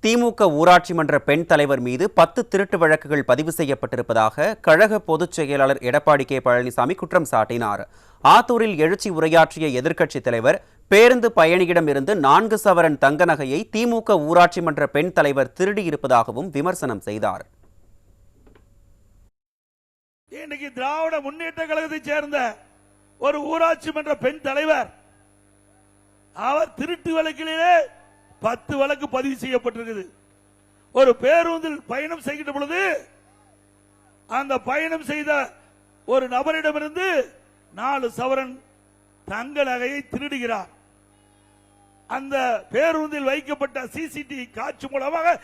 திமுக ஊராட்சி மன்ற பெண் தலைவர் மீது 10 திருட்டு வழக்குகள் பதிவு செய்யப்பட்டிருப்பதாக கழக பொதுச் செயலாளர் எடப்பாடி கே பழனிசாமி குற்றம் சாட்டினார். ஆத்தூரில் எழுச்சி உரையாற்றிய எதிர்க்கட்சித் தலைவர், பேருந்து பயணியிடமிருந்து 4 சவரன் தங்க நகையை திமுக ஊராட்சி மன்ற பெண் தலைவர் திருடியிருப்பதாகவும் விமர்சனம் செய்தார். இன்னைக்கு திராவிட முன்னேற்ற கழகத்தைச் சேர்ந்த ஒரு ஊராட்சி மன்ற பெண் தலைவர், அவர் திருட்டு வழக்கிலே 10 வழக்கு பதிவு செய்யப்பட்டிருக்கிறது. ஒரு பேருந்தில் பயணம் செய்கின்ற பொழுது அந்த பயணம் செய்த ஒரு நபரிடமிருந்து 4 சவரன் தங்க நகையை திருடுகிறார். அந்த பேருந்தில் வைக்கப்பட்ட சிசிடிவி காட்சி மூலமாக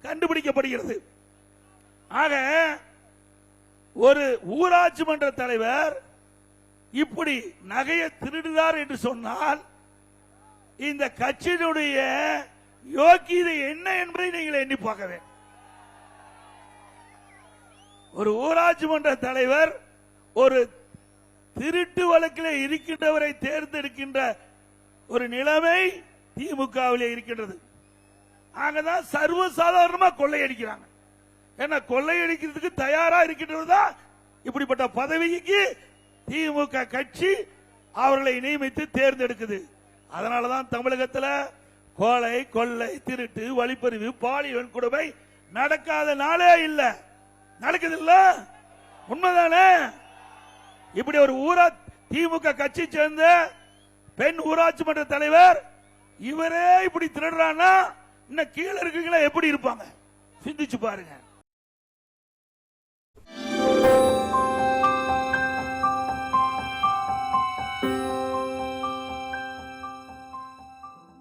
கண்டுபிடிக்கப்படுகிறது. ஆக ஒரு ஊராட்சி மன்ற தலைவர் இப்படி நகையை திருடுகிறார் என்று சொன்னால் இந்த கட்சியினுடைய யோக்கியதை என்ன என்பதை நீங்கள் எண்ணி பார்க்க வேண்டும். ஒரு ஊராட்சி மன்ற தலைவர் ஒரு திருட்டு வழக்கில் இருக்கின்றவரை தேர்ந்தெடுக்கின்ற ஒரு நிலைமை திமுகவிலே இருக்கின்றது. அங்கதான் சர்வசாதாரணமா கொள்ளையடிக்கிறாங்க. ஏன்னா கொள்ளையடிக்கிறதுக்கு தயாரா இருக்கின்றதுதான் இப்படிப்பட்ட பதவிக்கு திமுக கட்சி அவர்களை நியமித்து தேர்ந்தெடுக்குது. அதனாலதான் தமிழகத்தில் கொலை, கொள்ளை, திருட்டு, வழிப்பறிவு, பாலியல் வன்கொடுமை நடக்காத நாளே இல்ல. நடக்குது இல்ல? உண்மைதானே? இப்படி ஒரு திமுக கட்சி சேர்ந்த பெண் ஊராட்சி மன்ற தலைவர் இவரே இப்படி திருடுறான்னா இன்னும் கீழே இருக்கீங்களா எப்படி இருப்பாங்க? சிந்திச்சு பாருங்க.